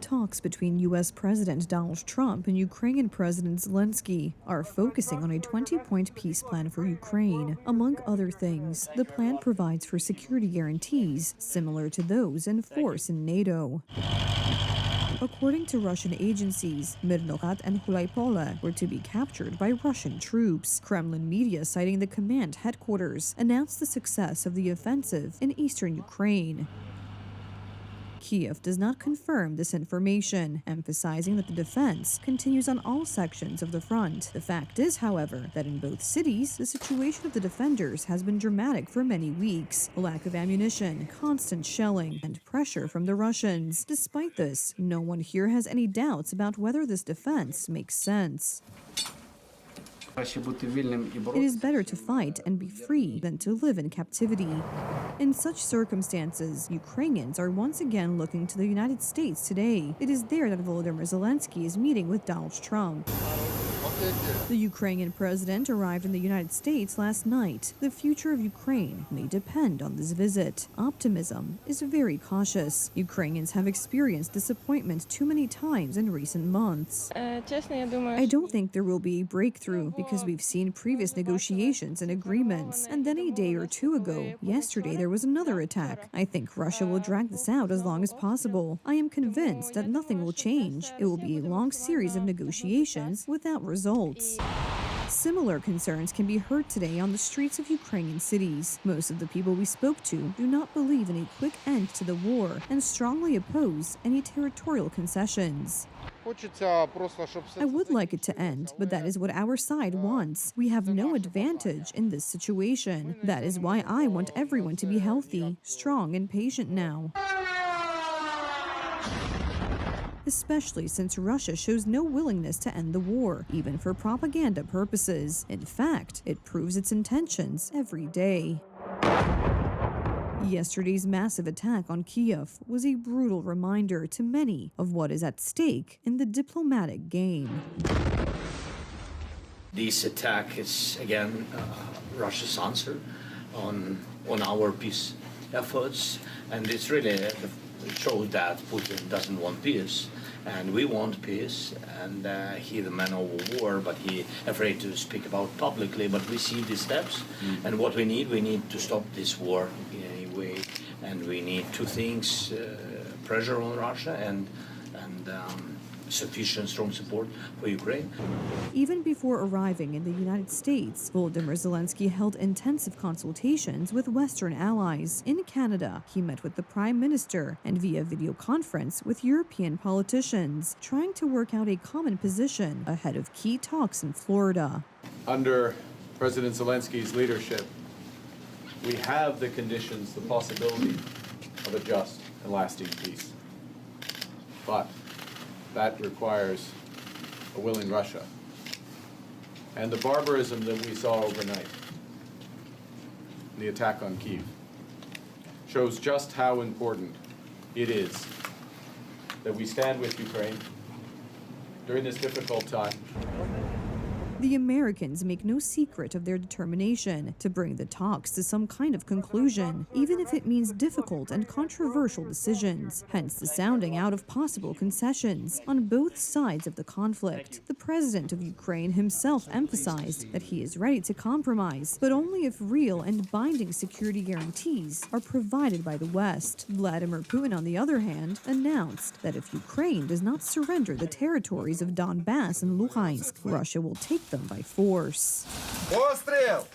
Talks between U.S. President Donald Trump and Ukrainian President Zelensky are focusing on a 20-point peace plan for Ukraine. Among other things, the plan provides for security guarantees similar to those in force in NATO. According to Russian agencies, Mirnograt and Hulaypole were to be captured by Russian troops. Kremlin media, citing the command headquarters, announced the success of the offensive in eastern Ukraine. Kyiv does not confirm this information, emphasizing that the defense continues on all sections of the front. The fact is, however, that in both cities, the situation of the defenders has been dramatic for many weeks. Lack of ammunition, constant shelling, and pressure from the Russians. Despite this, no one here has any doubts about whether this defense makes sense. It is better to fight and be free than to live in captivity. In such circumstances, Ukrainians are once again looking to the United States today. It is there that Volodymyr Zelensky is meeting with Donald Trump. The Ukrainian president arrived in the United States last night. The future of Ukraine may depend on this visit. Optimism is very cautious. Ukrainians have experienced disappointment too many times in recent months. I don't think there will be a breakthrough because we've seen previous negotiations and agreements. And then a day or two ago, yesterday, there was another attack. I think Russia will drag this out as long as possible. I am convinced that nothing will change. It will be a long series of negotiations without results. Similar concerns can be heard today on the streets of Ukrainian cities. Most of the people we spoke to do not believe in a quick end to the war and strongly oppose any territorial concessions. I would like it to end, but that is what our side wants. We have no advantage in this situation. That is why I want everyone to be healthy, strong, and patient now. Especially since Russia shows no willingness to end the war, even for propaganda purposes. In fact, it proves its intentions every day. Yesterday's massive attack on Kyiv was a brutal reminder to many of what is at stake in the diplomatic game. This attack is, again, Russia's answer on our peace efforts, and it's really shows that Putin doesn't want peace, and we want peace, and he's the man of war, but he's afraid to speak about publicly. But we see these steps, and what we need to stop this war in any way, and we need two things: pressure on Russia and sufficient strong support for Ukraine. Even before arriving in the United States, Volodymyr Zelensky held intensive consultations with Western allies. In Canada, he met with the Prime Minister and via video conference with European politicians, trying to work out a common position ahead of key talks in Florida. Under President Zelensky's leadership, we have the conditions, the possibility of a just and lasting peace. But that requires a willing Russia. And the barbarism that we saw overnight, the attack on Kyiv, shows just how important it is that we stand with Ukraine during this difficult time. The Americans make no secret of their determination to bring the talks to some kind of conclusion, even if it means difficult and controversial decisions, hence the sounding out of possible concessions on both sides of the conflict. The president of Ukraine himself emphasized that he is ready to compromise, but only if real and binding security guarantees are provided by the West. Vladimir Putin, on the other hand, announced that if Ukraine does not surrender the territories of Donbass and Luhansk, Russia will take them by force. Пострел!